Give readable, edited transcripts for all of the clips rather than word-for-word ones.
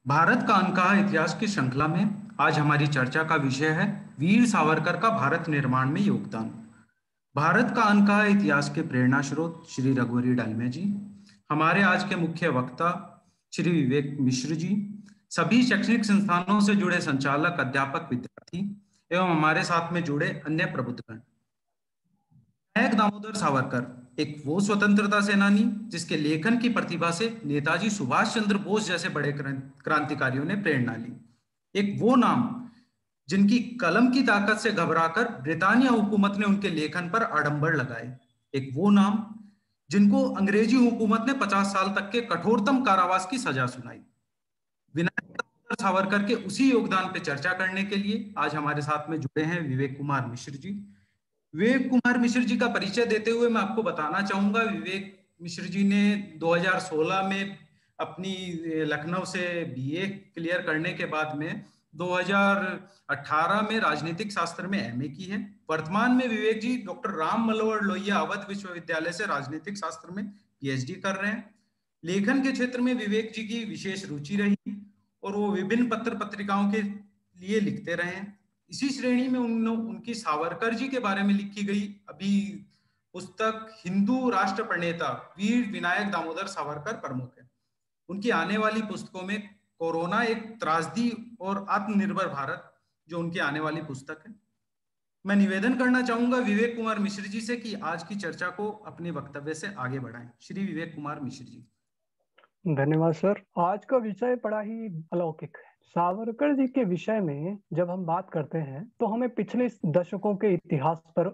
भारत का अनकहा इतिहास की श्रृंखला में आज हमारी चर्चा का विषय है वीर सावरकर का भारत निर्माण में योगदान। भारत का अनकहा इतिहास के प्रेरणा स्रोत श्री रघुवरी डालमिया जी, हमारे आज के मुख्य वक्ता श्री विवेक मिश्र जी, सभी शैक्षणिक संस्थानों से जुड़े संचालक, अध्यापक, विद्यार्थी एवं हमारे साथ में जुड़े अन्य प्रबुद्धगण। विनायक दामोदर सावरकर एक वो स्वतंत्रता सेनानी जिसके लेखन की प्रतिभा से नेताजी सुभाष चंद्र बोस जैसे बड़े क्रांतिकारियों ने प्रेरणा ली। एक वो नाम जिनकी कलम की ताकत से घबराकर ब्रिटानिया हुकूमत ने उनके लेखन पर आडंबर लगाए। एक वो नाम जिनको अंग्रेजी हुकूमत ने 50 साल तक के कठोरतम कारावास की सजा सुनाई। विनायक दामोदर सावरकर के उसी योगदान पर चर्चा करने के लिए आज हमारे साथ में जुड़े हैं विवेक कुमार मिश्र जी। विवेक कुमार मिश्र जी का परिचय देते हुए मैं आपको बताना चाहूंगा, विवेक मिश्र जी ने 2016 में अपनी लखनऊ से बीए क्लियर करने के बाद में 2018 में राजनीतिक शास्त्र में एमए की है। वर्तमान में विवेक जी डॉक्टर राम मनोहर लोहिया अवध विश्वविद्यालय से राजनीतिक शास्त्र में पीएचडी कर रहे हैं। लेखन के क्षेत्र में विवेक जी की विशेष रुचि रही और वो विभिन्न पत्र पत्रिकाओं के लिए लिखते रहे हैं। इसी श्रेणी में उनकी सावरकर जी के बारे में लिखी गई अभी पुस्तक हिंदू राष्ट्र प्रणेता वीर विनायक दामोदर सावरकर प्रमुख है। उनकी आने वाली पुस्तकों में कोरोना एक त्रासदी और आत्मनिर्भर भारत जो उनकी आने वाली पुस्तक है। मैं निवेदन करना चाहूंगा विवेक कुमार मिश्र जी से कि आज की चर्चा को अपने वक्तव्य से आगे बढ़ाएं। श्री विवेक कुमार मिश्र जी। धन्यवाद सर। आज का विषय बड़ा ही अलौकिक है। सावरकर जी के विषय में जब हम बात करते हैं तो हमें पिछले दशकों के इतिहास पर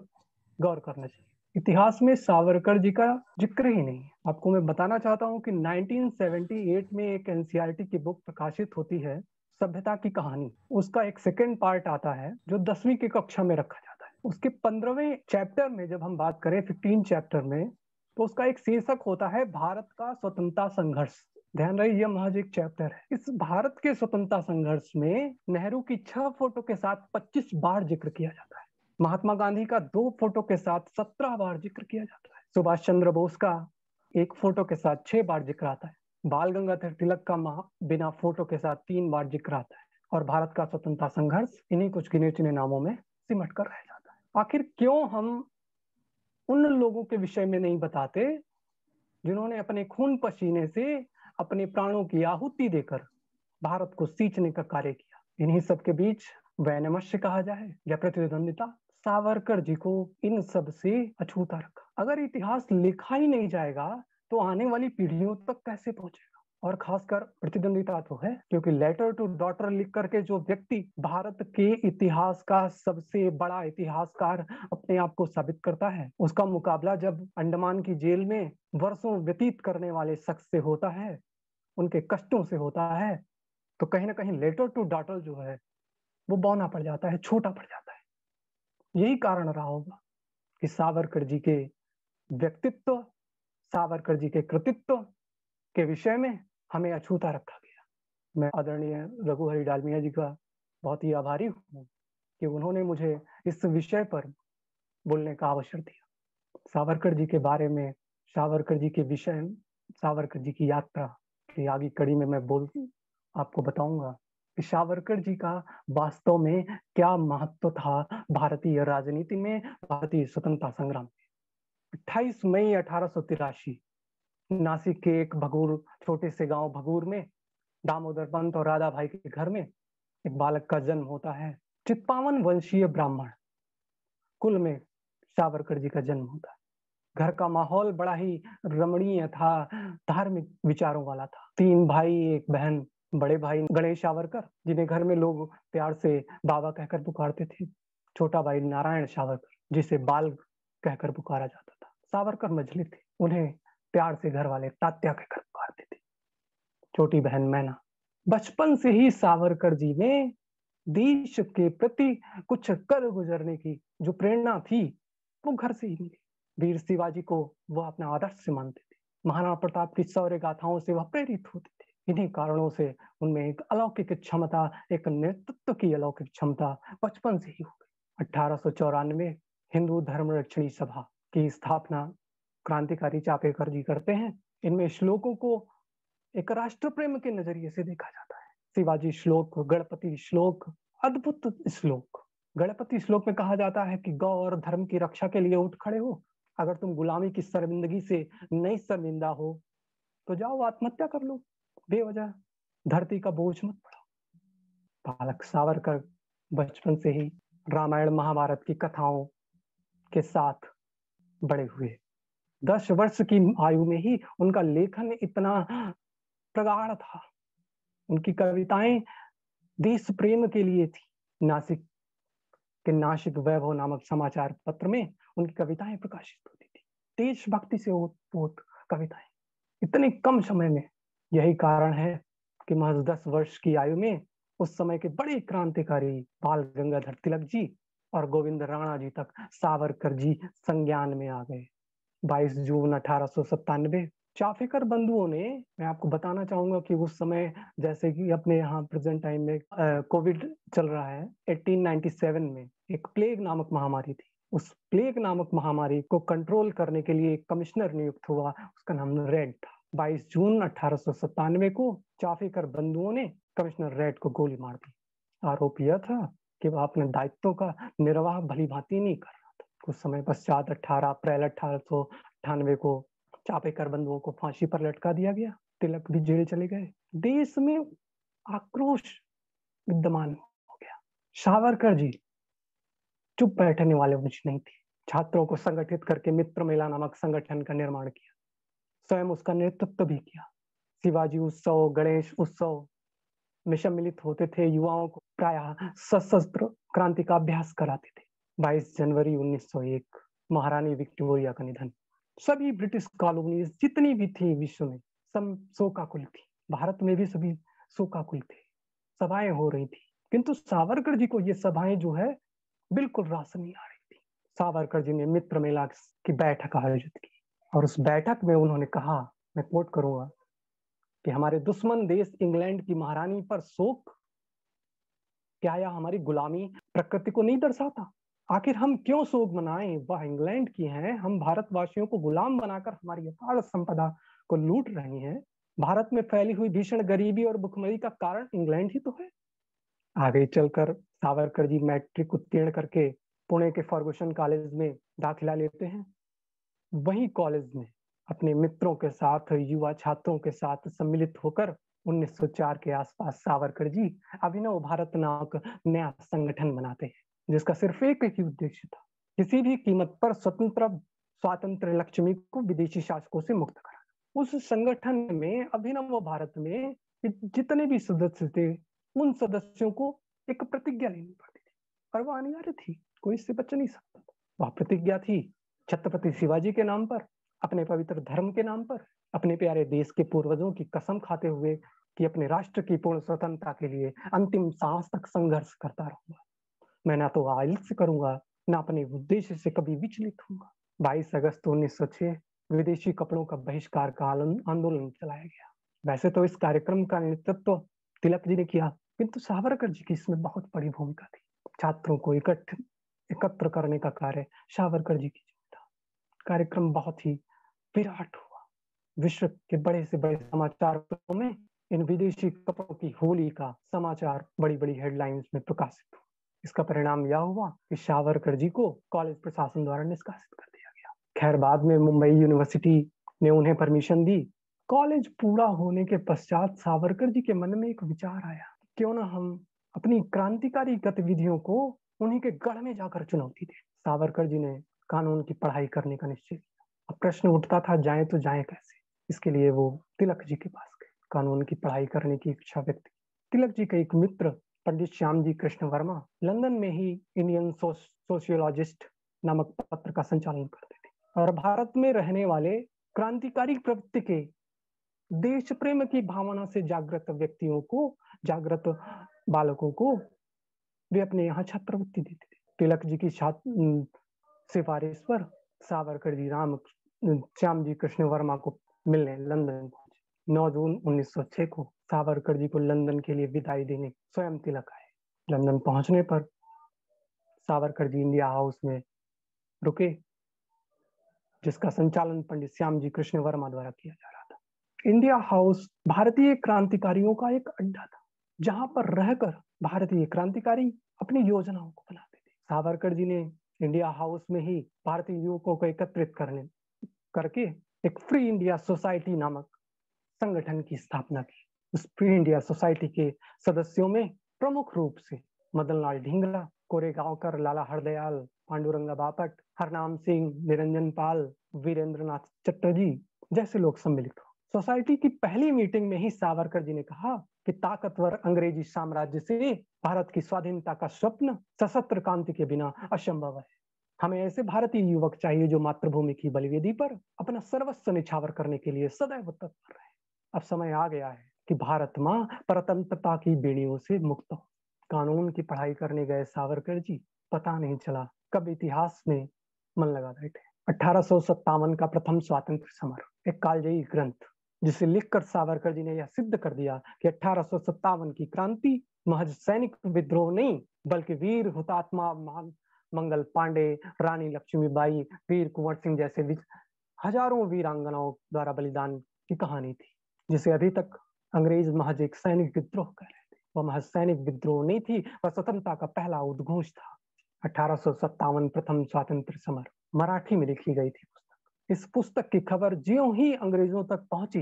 गौर करना चाहिए। इतिहास में सावरकर जी का जिक्र ही नहीं है। आपको मैं बताना चाहता हूं कि 1978 में एक एनसीईआरटी की बुक प्रकाशित होती है, सभ्यता की कहानी। उसका एक सेकेंड पार्ट आता है जो 10वीं की कक्षा में रखा जाता है। उसके 15वें चैप्टर में जब हम बात करें, 15 चैप्टर में, तो उसका एक शीर्षक होता है भारत का स्वतंत्रता संघर्ष। ध्यान रहे, यह महज एक चैप्टर है। इस भारत के स्वतंत्रता संघर्ष में नेहरू की 6 फोटो के साथ 25 बार जिक्र किया जाता है। महात्मा गांधी का 2 फोटो के साथ 17 बार जिक्र किया जाता है। सुभाष चंद्र बोस का 1 फोटो के साथ 6 बार जिक्र आता है। बाल गंगाधर तिलक का बिना फोटो के साथ 3 बार जिक्र आता है। और भारत का स्वतंत्रता संघर्ष इन्हीं कुछ गिने चुने नामों में सिमट कर रह जाता है। आखिर क्यों हम उन लोगों के विषय में नहीं बताते जिन्होंने अपने खून पसीने से, अपने प्राणों की आहुति देकर भारत को सींचने का कार्य किया? इन्हीं सब के बीच वैनमस्य कहा जाए या प्रतिद्वंदिता, सावरकर जी को इन सब से अछूता रखा। अगर इतिहास लिखा ही नहीं जाएगा तो आने वाली पीढ़ियों तक कैसे पहुंचेगा? और खासकर प्रतिद्वंदिता तो है, क्योंकि लेटर टू डॉटर लिख करके जो व्यक्ति भारत के इतिहास का सबसे बड़ा इतिहासकार अपने आप को साबित करता है, उसका मुकाबला जब अंडमान की जेल में वर्षों व्यतीत करने वाले शख्स से होता है, उनके कष्टों से होता है, तो कहीं ना कहीं लेटर टू डॉटर जो है वो बौना पड़ जाता है, छोटा पड़ जाता है। यही कारण रहा होगा कि सावरकर जी के व्यक्तित्व, सावरकर जी के कृतित्व के विषय में हमें अछूता रखा गया। मैं आदरणीय रघुहरी डालमिया जी का बहुत ही आभारी हूँ कि उन्होंने मुझे इस विषय पर बोलने का अवसर दिया। सावरकर जी के बारे में, सावरकर जी के विषय, सावरकर जी की यात्रा की आगे कड़ी में मैं आपको बताऊंगा कि सावरकर जी का वास्तव में क्या महत्व था भारतीय राजनीति में, भारतीय स्वतंत्रता संग्राम में। 28 मई 1883 नासिक के एक भगूर, छोटे से गांव भगूर में दामोदर पंत और राधा भाई के घर में एक बालक का जन्म होता है। चित्पावन वंशीय ब्राह्मण कुल में सावरकर जी का जन्म होता है। घर का माहौल बड़ा ही रमणीय था, धार्मिक विचारों वाला था। 3 भाई, 1 बहन। बड़े भाई गणेश सावरकर, जिन्हें घर में लोग प्यार से बाबा कहकर पुकारते थे। छोटा भाई नारायण सावरकर, जिसे बाल कहकर पुकारा जाता था। सावरकर मझली थे, उन्हें प्यार से घर वाले तात्या कहकर पुकारते थे। छोटी बहन मैना। बचपन से ही सावरकर जी ने देश के प्रति कुछ कर गुजरने की जो प्रेरणा थी वो घर से ही मिली। वीर शिवाजी को वह अपना आदर्श से मानते थे। महाराणा प्रताप की शौर्य गाथाओं से वह प्रेरित होते थे। इन्हीं कारणों से उनमें एक अलौकिक क्षमता, एक नेतृत्व की अलौकिक क्षमता बचपन से ही हो गई। 1894 हिंदू धर्म रक्षणी सभा की स्थापना क्रांतिकारी चापेकर जी करते हैं। इनमें श्लोकों को एक राष्ट्र प्रेम के नजरिए से देखा जाता है। शिवाजी श्लोक, गणपति श्लोक, अद्भुत श्लोक। गणपति श्लोक में कहा जाता है कि गौ और धर्म की रक्षा के लिए उठ खड़े हो। अगर तुम गुलामी की शर्मिंदगी से नहीं शर्मिंदा हो तो जाओ आत्महत्या कर लो, बेवजह धरती का बोझ मत पड़ो। बालक सावरकर बचपन से ही रामायण महाभारत की कथाओं के साथ बड़े हुए। 10 वर्ष की आयु में ही उनका लेखन इतना प्रगाढ़ था। उनकी कविताएं देश प्रेम के लिए थी। नासिक के नासिक वैभव नामक समाचार पत्र में उनकी कविताएं प्रकाशित होती थी। देशभक्ति से ओत कविताएं, इतने कम समय में। यही कारण है कि महज 10 वर्ष की आयु में उस समय के बड़े क्रांतिकारी बाल गंगाधर तिलक जी और गोविंद राणा जी तक सावरकर जी संज्ञान में आ गए। 22 जून 1897 चाफेकर बंधुओं ने, मैं आपको बताना चाहूंगा कि उस समय जैसे कि अपने यहाँ प्रेजेंट टाइम में कोविड चल रहा है, 1897 में एक प्लेग नामक महामारी थी। उस प्लेग नामक महामारी को कंट्रोल करने के लिए एक कमिश्नर नियुक्त हुआ, उसका नाम रेड था। 22 जून 1897 को चाफेकर बंधुओं ने कमिश्नर रेड को गोली मार दी। आरोप यह था कि वह अपने दायित्वों का निर्वाह भली भांति नहीं कर रहा था। कुछ समय पश्चात 18 अप्रैल 1898 को चापेकर बंधुओं को फांसी पर लटका दिया गया। तिलक भी जेल चले गए। देश में आक्रोश विद्यमान हो गया। सावरकर जी चुप बैठने वाले कुछ नहीं थे। छात्रों को संगठित करके मित्र मेला नामक संगठन का निर्माण किया, स्वयं उसका नेतृत्व भी किया। शिवाजी उत्सव, गणेश उत्सव में सम्मिलित होते थे। युवाओं को प्रायः सशस्त्र क्रांति का अभ्यास कराते थे। 22 जनवरी 1901 महारानी विक्टोरिया का निधन। सभी ब्रिटिश कॉलोनीज जितनी भी थी विश्व में सब शोकाकुल थी। भारत में भी सभी शोकाकुल थे, सभाएं हो रही थी। किंतु सावरकर जी को ये सभाएं जो है बिल्कुल रास नहीं आ रही थी। सावरकर जी ने मित्र मेला की बैठक आयोजित की और उस बैठक में उन्होंने कहा, मैं कोट करूंगा, कि हमारे दुश्मन देश इंग्लैंड की महारानी पर शोक, क्या यह हमारी गुलामी प्रकृति को नहीं दर्शाता? आखिर हम क्यों शोक मनाएं? वह इंग्लैंड की हैं, हम भारतवासियों को गुलाम बनाकर हमारी अपार संपदा को लूट रहे हैं। भारत में फैली हुई भीषण गरीबी और भुखमरी का कारण इंग्लैंड ही तो है। आगे चलकर सावरकर जी मैट्रिक उत्तीर्ण करके पुणे के फर्गुसन कॉलेज में दाखिला लेते हैं। वही कॉलेज में अपने मित्रों के साथ, युवा छात्रों के साथ सम्मिलित होकर 1904 के आसपास सावरकर जी अभिनव भारत नामक नया संगठन बनाते हैं, जिसका सिर्फ एक ही उद्देश्य था, किसी भी कीमत पर स्वातंत्र लक्ष्मी को विदेशी शासकों से मुक्त कराना। उस संगठन में, अभिनव भारत में जितने भी सदस्य थे, उन सदस्यों को एक प्रतिज्ञा लेनी पड़ती थी और वह अनिवार्य थी, कोई इससे बच नहीं सकता था। वह प्रतिज्ञा थी छत्रपति शिवाजी के नाम पर, अपने पवित्र धर्म के नाम पर, अपने प्यारे देश के पूर्वजों की कसम खाते हुए कि अपने राष्ट्र की पूर्ण स्वतंत्रता के लिए अंतिम सांस तक संघर्ष करता रहूंगा। मैं ना तो आलस्य करूंगा, ना अपने उद्देश्य से कभी विचलित होऊंगा। 22 अगस्त 1906 विदेशी कपड़ों का बहिष्कार का आंदोलन चलाया गया। वैसे तो इस कार्यक्रम का नेतृत्व तिलक जी ने किया, किंतु सावरकर जी की इसमें बहुत बड़ी भूमिका थी। छात्रों को एकत्र करने का कार्य सावरकर जी की था। कार्यक्रम बहुत ही विराट हुआ। विश्व के बड़े से बड़े समाचार पत्रों में इन विदेशी कपड़ों की होली का समाचार बड़ी बड़ी हेडलाइंस में प्रकाशित हुआ। इसका परिणाम यह हुआ कि सावरकर जी को कॉलेज प्रशासन द्वारा निष्कासित कर दिया गया। खैर, बाद में मुंबई यूनिवर्सिटी ने उन्हें परमिशन दी। कॉलेज पूरा होने के पश्चात सावरकर जी के मन में एक विचार आया, क्यों ना हम अपनी क्रांतिकारी गतिविधियों को उन्हीं के गढ़ में जाकर चुनौती दें। सावरकर जी ने कानून की पढ़ाई करने का निश्चय किया। अब प्रश्न उठता था, जाए तो जाए कैसे? इसके लिए वो तिलक जी के पास गए, कानून की पढ़ाई करने की इच्छा व्यक्त की। तिलक जी के एक मित्र पंडित श्याम जी कृष्ण वर्मा लंदन में ही इंडियन सोशियोलॉजिस्ट नामक पत्र का संचालन करते थे और भारत में रहने वाले क्रांतिकारी प्रवृत्ति के, देश प्रेम की भावना से जागृत व्यक्तियों को, जागृत बालकों को वे अपने यहाँ छात्रवृत्ति देते थे। तिलक जी की सिफारिश पर सावरकर जी श्याम जी कृष्ण वर्मा को मिलने लंदन पहुंचे। 9 जून 1906 को सावरकर जी को लंदन के लिए विदाई देने स्वयं तिलक आए। लंदन पहुंचने पर सावरकर जी इंडिया हाउस में रुके, जिसका संचालन पंडित श्याम जी कृष्ण वर्मा द्वारा किया जा रहा था। इंडिया हाउस भारतीय क्रांतिकारियों का एक अड्डा था। जहां पर रहकर भारतीय क्रांतिकारी अपनी योजनाओं को बनाते थे। सावरकर जी ने इंडिया हाउस में ही भारतीय युवकों को एकत्रित करके एक फ्री इंडिया सोसाइटी नामक संगठन की स्थापना की। उस फ्री इंडिया सोसाइटी के सदस्यों में प्रमुख रूप से मदन लाल ढींगरा, कोरेगांवकर, लाला हरदयाल, पांडुरंगा बापट, हरनाम सिंह, निरंजन पाल, वीरेंद्रनाथ चटर्जी जैसे लोग सम्मिलित हो। सोसाइटी की पहली मीटिंग में ही सावरकर जी ने कहा कि ताकतवर अंग्रेजी साम्राज्य से भारत की स्वाधीनता का स्वप्न सशस्त्र क्रांति के बिना असंभव है। हमें ऐसे भारतीय युवक चाहिए जो मातृभूमि की बलिवेदी पर अपना सर्वस्व निछावर करने के लिए सदैव तत्पर रहे। अब समय आ गया है कि भारत माँ परतंत्रता की बेड़ियों से मुक्त हो। कानून की पढ़ाई करने गए सावरकर जी पता नहीं चला कब इतिहास में मन लगा बैठे। 1857 का प्रथम स्वातंत्र समर, एक कालजयी ग्रंथ जिसे लिखकर सावरकर जी ने यह सिद्ध कर दिया कि 1857 की क्रांति महज सैनिक विद्रोह नहीं बल्कि वीर हुतात्मा मंगल पांडे, रानी लक्ष्मीबाई, वीर कुंवर सिंह जैसे हजारों वीरांगनाओं द्वारा बलिदान की कहानी थी, जिसे अभी तक अंग्रेज महज एक सैनिक विद्रोह कह रहे थे। वह महज सैनिक विद्रोह नहीं थी, वह स्वतंत्रता का पहला उद्घोष था। 1857 प्रथम स्वातंत्र समर मराठी में लिखी गई थी पुस्तक। इस पुस्तक की खबर ज्यों ही अंग्रेजों तक पहुंची,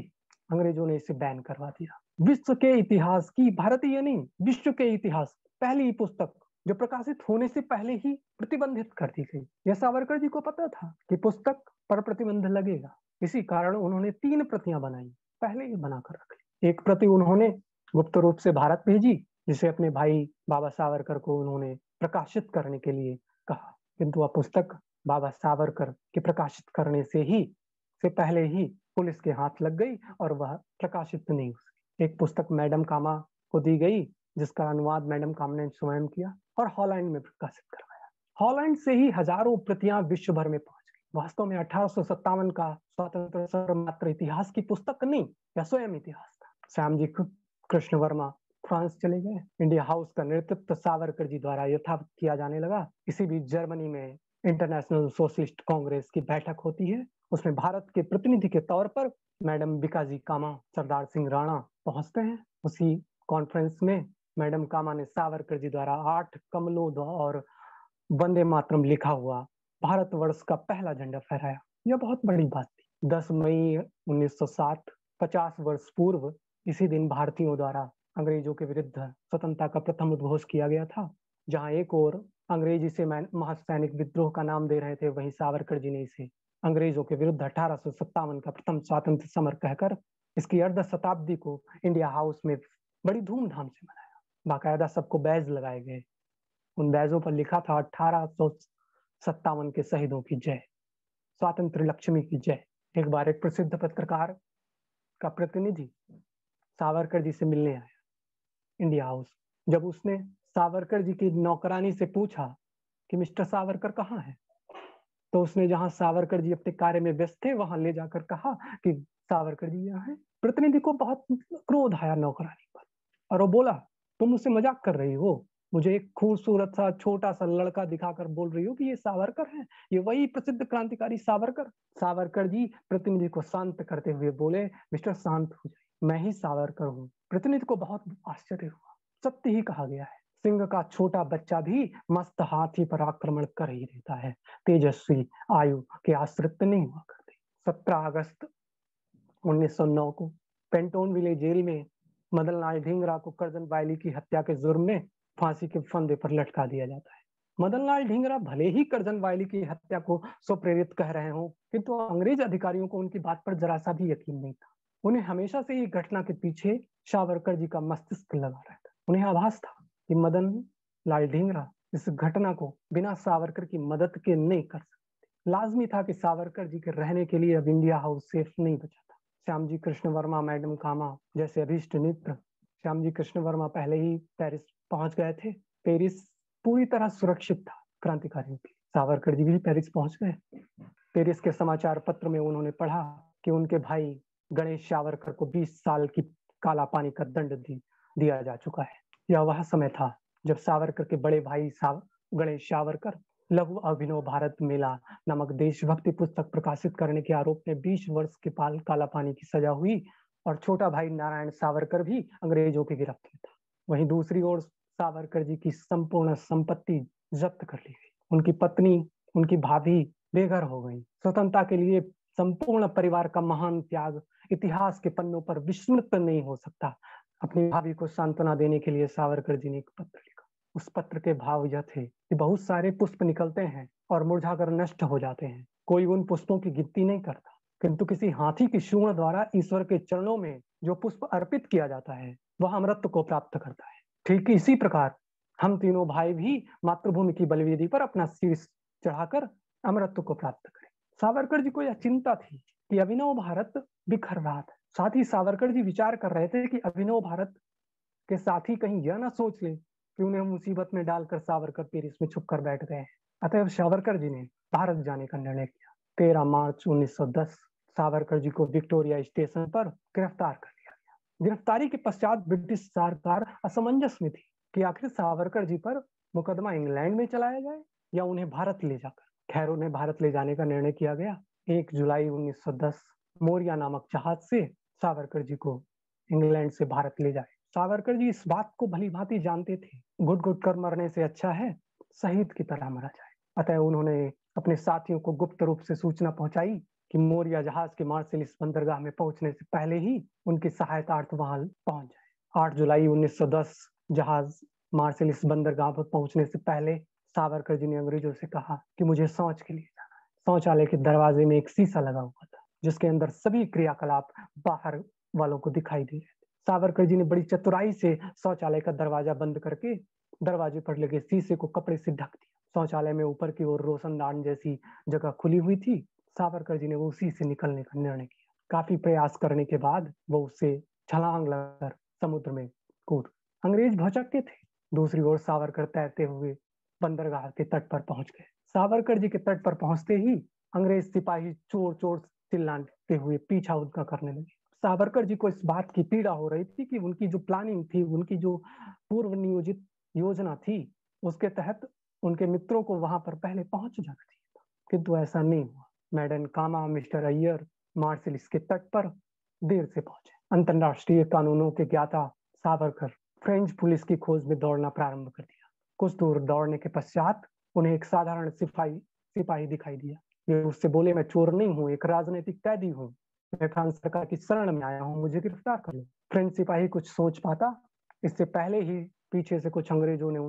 अंग्रेजों ने इसे बैन करवा दिया। विश्व के इतिहास की, भारतीय नहीं विश्व के इतिहास पहली पुस्तक जो प्रकाशित होने से पहले ही प्रतिबंधित कर दी गई। यह सावरकर जी को पता था कि पुस्तक पर प्रतिबंध लगेगा, इसी कारण उन्होंने 3 प्रतियां बनाई, पहले ही बनाकर रख ली। एक प्रति उन्होंने गुप्त रूप से भारत भेजी, जिसे अपने भाई बाबा सावरकर को उन्होंने प्रकाशित करने के लिए कहा, किंतु वह पुस्तक बाबा सावरकर के प्रकाशित करने से पहले ही पुलिस के हाथ लग गई और वह प्रकाशित नहीं हो सकी। एक पुस्तक मैडम कामा को दी गई, जिसका अनुवाद मैडम कामा ने स्वयं किया और हॉलैंड में प्रकाशित करवाया। हॉलैंड से ही हजारों प्रतियां विश्व भर में पहुंच गई। वास्तव में 1857 का स्वतंत्र समर मात्र इतिहास की पुस्तक नहीं, यह स्वयं इतिहास था। श्याम जी कृष्ण वर्मा फ्रांस चले गए। इंडिया हाउस का नेतृत्व सावरकर जी द्वारा यथावत किया जाने लगा। इसी बीच जर्मनी में इंटरनेशनल सोशलिस्ट कांग्रेस की बैठक होती है। उसमें भारत के प्रतिनिधि के तौर पर मैडम बिकाजी कामा, सरदार सिंह राणा पहुंचते हैं। उसी कॉन्फ्रेंस में मैडम कामा ने सावरकर जी द्वारा 8 कमलों और वंदे मातरम लिखा हुआ भारतवर्ष का पहला झंडा फहराया। यह बहुत बड़ी बात थी। 10 मई 1907, 50 वर्ष पूर्व इसी दिन भारतीयों द्वारा अंग्रेजों के विरुद्ध स्वतंत्रता का प्रथम उद्घोष किया गया था। जहां एक ओर अंग्रेजी से महज सैनिक विद्रोह का नाम दे रहे थे, वहीं सावरकर जी ने इसे अंग्रेजों के विरुद्ध 1857 का प्रथम स्वातंत्र समर कहकर इसकी अर्ध शताब्दी को इंडिया हाउस में बड़ी धूमधाम से मनाया। बाकायदा सबको बैज लगाए गए। उन बैजों पर लिखा था 1857 के शहीदों की जय, स्वातंत्र लक्ष्मी की जय। एक बार एक प्रसिद्ध पत्रकार का प्रतिनिधि सावरकर जी से मिलने आया इंडिया हाउस। जब उसने सावरकर जी की नौकरानी से पूछा कि मिस्टर सावरकर कहाँ है, तो उसने जहां सावरकर जी अपने कार्य में व्यस्त थे वहां ले जाकर कहा कि सावरकर जी यहाँ है। प्रतिनिधि को बहुत क्रोध आया नौकरानी पर और वो बोला, तुम मुझसे मजाक कर रही हो, मुझे एक खूबसूरत सा छोटा सा लड़का दिखाकर बोल रही हो कि ये सावरकर है, ये वही प्रसिद्ध क्रांतिकारी सावरकर। सावरकर जी प्रतिनिधि को शांत करते हुए बोले, मिस्टर शांत हो जाइए, मैं ही सावरकर हूँ। प्रतिनिधि को बहुत आश्चर्य हुआ। सत्य ही कहा गया है, सिंह का छोटा बच्चा भी मस्त हाथी पर आक्रमण कर ही रहता है, तेजस्वी आयु के आश्रित नहीं हुआ करते। 17 अगस्त 1909 को पेंटोन विले जेल में मदन लाल ढींगरा को करजन वायली की हत्या के जुर्म में फांसी के फंदे पर लटका दिया जाता है। मदन लाल ढींगरा भले ही करजन वायली की हत्या को स्वप्रेरित कह रहे हो, किंतु तो अंग्रेज अधिकारियों को उनकी बात पर जरा सा भी यकीन नहीं था। उन्हें हमेशा से ही घटना के पीछे सावरकर जी का मस्तिष्क लगा रहता। उन्हें आभास था कि मदन लाल ढींगरा इस घटना को बिना सावरकर की मदद के नहीं कर सकते। लाजमी था कि सावरकर जी के रहने के लिए अब इंडिया हाउस सेफ नहीं बचा था। श्याम जी कृष्ण वर्मा, मैडम कामा जैसे अभीष्ट मित्र। श्याम जी कृष्ण वर्मा पहले ही पेरिस पहुंच गए थे। पेरिस पूरी तरह सुरक्षित था क्रांतिकारियों के। सावरकर जी भी पेरिस पहुंच गए। पेरिस के समाचार पत्र में उन्होंने पढ़ा कि उनके भाई गणेश सावरकर को 20 साल की काला पानी का दंड दिया जा चुका है। यह वह समय था जब सावरकर के बड़े भाई गणेश सावरकर लघु अभिनव भारत मेला नामक देशभक्ति पुस्तक प्रकाशित करने के आरोप में 20 वर्ष के काला पानी की सजा हुई और छोटा भाई नारायण सावरकर भी अंग्रेजों की गिरफ्त में था। वहीं दूसरी ओर सावरकर जी की संपूर्ण संपत्ति जब्त कर ली गई। उनकी पत्नी, उनकी भाभी बेघर हो गई। स्वतंत्रता के लिए संपूर्ण परिवार का महान त्याग इतिहास के पन्नों पर विस्मृत नहीं हो सकता। अपनी भाभी को सांत्वना देने के लिए सावरकर जी ने एक पत्र लिखा। उस पत्र के भाव यह थे कि बहुत सारे पुष्प निकलते हैं और मुरझाकर नष्ट हो जाते हैं। कोई उन पुष्पों की गिनती नहीं करता, किंतु किसी हाथी की सूंड द्वारा ईश्वर के चरणों में जो पुष्प अर्पित किया जाता है वह अमरत्व को प्राप्त करता है। ठीक इसी प्रकार हम तीनों भाई भी मातृभूमि की बलिवेदी पर अपना शीश चढ़ाकर अमरत्व को प्राप्त करें। सावरकर जी को यह चिंता थी कि अभिनव भारत बिखर रहा था। साथ ही सावरकर जी विचार कर रहे थे कि अभिनव भारत के साथी कहीं यह ना सोच ले कि उन्हें मुसीबत में डालकर सावरकर पेरिस में छुप कर बैठ गए हैं। अतः सावरकर जी ने भारत जाने का निर्णय किया। 13 मार्च 1910 सावरकर जी को विक्टोरिया स्टेशन पर गिरफ्तार कर लिया गया। गिरफ्तारी के पश्चात ब्रिटिश सरकार असमंजस में थी कि आखिर सावरकर जी पर मुकदमा इंग्लैंड में चलाया जाए या उन्हें भारत ले जाकर। खैर, उन्हें भारत ले जाने का निर्णय किया गया। 1 जुलाई 1910 मोरिया नामक जहाज से सावरकर जी को इंग्लैंड से भारत ले जाए। सावरकर जी इस बात को भली भांति जानते थे, घुट घुट कर मरने से अच्छा है शहीद की तरह मरा जाए। अतः उन्होंने अपने साथियों को गुप्त रूप से सूचना पहुंचाई कि मोरिया जहाज के मार्सेलिस बंदरगाह में पहुंचने से पहले ही उनकी सहायतार्थ वहां पहुंच जाए। 8 जुलाई 1910 जहाज मार्सेलिस बंदरगाह पर पहुंचने से पहले सावरकर जी ने अंग्रेजों से कहा कि मुझे शौच के लिए जाना है। शौचालय के दरवाजे में एक शीशा लगा हुआ था जिसके अंदर सभी क्रियाकलाप बाहर वालों को दिखाई दे रहे थे। सावरकर जी ने बड़ी चतुराई से शौचालय का दरवाजा बंद करके दरवाजे पर लगे शीशे को कपड़े से ढक दिया। शौचालय में ऊपर की ओर रोशनदान जैसी जगह खुली हुई थी। सावरकर जी ने वो उसी से निकलने का निर्णय किया। काफी प्रयास करने के बाद वो उससे छलांग लगाकर समुद्र में कूद। अंग्रेज भौचक्के थे। दूसरी ओर सावरकर तैरते हुए बंदरगाह के तट पर पहुंच गए। सावरकर जी के तट पर पहुंचते ही अंग्रेज सिपाही चोर चोर चिल्लाते हुए पीछा उनका करने लगे। सावरकर जी को इस बात की पीड़ा हो रही थी कि उनकी जो प्लानिंग थी, उनकी जो पूर्व नियोजित योजना थी, उसके तहत उनके मित्रों को वहां पर पहले पहुंच जाना चाहिए था, किंतु ऐसा नहीं हुआ। मैडम कामा, मिस्टर अय्यर मार्सेलिस के तट पर देर से पहुंचे। अंतरराष्ट्रीय कानूनों के ज्ञाता सावरकर फ्रेंच पुलिस की खोज में दौड़ना प्रारंभ कर दिया। कुछ दूर दौड़ने के पश्चात उन्हें एक साधारण सिपाही दिखाई दिया। वे उससे बोले, मैं चोर नहीं हूँ, एक राजनीतिक कैदी हूँ, मैं फ्रांस सरकार की शरण में आया हूँ, मुझे गिरफ्तार कर लो। फ्रेंच सिपाही कुछ सोच पाता इससे पहले ही पीछे से कुछ अंग्रेजों ने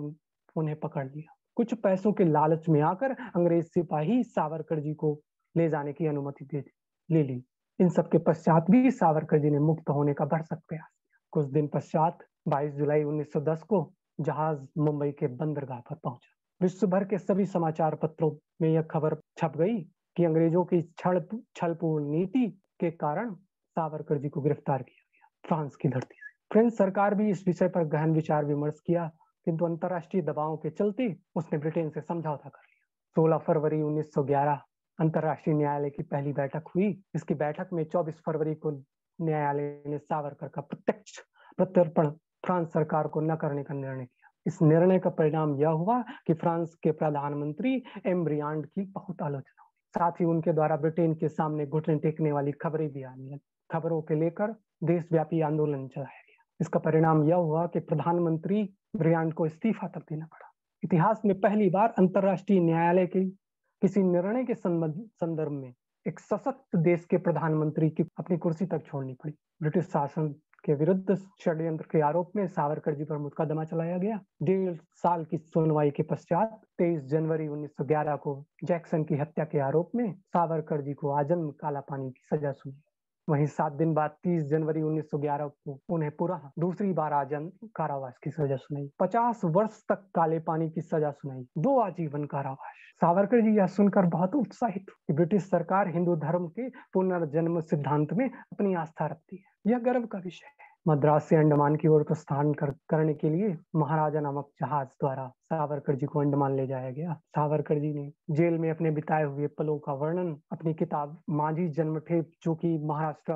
उन्हें पकड़ लिया। कुछ पैसों के लालच में आकर अंग्रेज सिपाही सावरकर जी को ले जाने की अनुमति ले ली। इन सब के पश्चात भी सावरकर जी ने मुक्त होने का भरसक प्रयास किया। कुछ दिन पश्चात 22 जुलाई 1910 को जहाज मुंबई के बंदरगाह पर पहुंचा। विश्व भर के सभी समाचार पत्रों में यह खबर छप गई कि अंग्रेजों की छलपूर्ण नीति के कारण सावरकर जी को गिरफ्तार किया गया फ्रांस की धरती से। फ्रेंच सरकार भी इस विषय पर गहन विचार विमर्श किया, किंतु अंतर्राष्ट्रीय दबावों के चलते उसने ब्रिटेन से समझौता कर लिया। 16 फरवरी 1911 अंतर्राष्ट्रीय न्यायालय की पहली बैठक हुई। इसकी बैठक में 24 फरवरी को न्यायालय ने सावरकर का प्रत्यक्ष प्रत्यर्पण फ्रांस सरकार को न करने का निर्णय किया। इस निर्णय का परिणाम यह हुआ कि फ्रांस के प्रधानमंत्री एम ब्रियांड की बहुत आलोचना हुई। साथ ही उनके द्वारा ब्रिटेन के सामने घुटने टेकने वाली खबरें भी आने लगी। खबरों के लेकर देशव्यापी आंदोलन चलाया गया। इसका परिणाम यह हुआ कि प्रधानमंत्री ब्रियांड को इस्तीफा तक देना पड़ा। इतिहास में पहली बार अंतर्राष्ट्रीय न्यायालय के किसी निर्णय के संदर्भ में एक सशक्त देश के प्रधानमंत्री की अपनी कुर्सी तक छोड़नी पड़ी। ब्रिटिश शासन के विरुद्ध षड्यंत्र के आरोप में सावरकर जी पर मुकदमा चलाया गया। 1.5 साल की सुनवाई के पश्चात 23 जनवरी 1911 को जैक्सन की हत्या के आरोप में सावरकर जी को आजन्म काला पानी की सजा सुनी। वहीं 7 दिन बाद 30 जनवरी 1911 को उन्हें पुनः दूसरी बार आजन्म कारावास की सजा सुनाई। 50 वर्ष तक काले पानी की सजा सुनाई, 2 आजीवन कारावास। सावरकर जी यह सुनकर बहुत उत्साहित कि ब्रिटिश सरकार हिंदू धर्म के पुनर्जन्म सिद्धांत में अपनी आस्था रखती है। यह गर्व का विषय है। मद्रास से अंडमान की ओर प्रस्थान करने के लिए महाराजा नामक जहाज द्वारा सावरकर जी को अंडमान ले जाया गया। सावरकर जी ने जेल में अपने बिताए हुए पलों का वर्णन अपनी किताब माझी जन्मठेप, जो कि महाराष्ट्र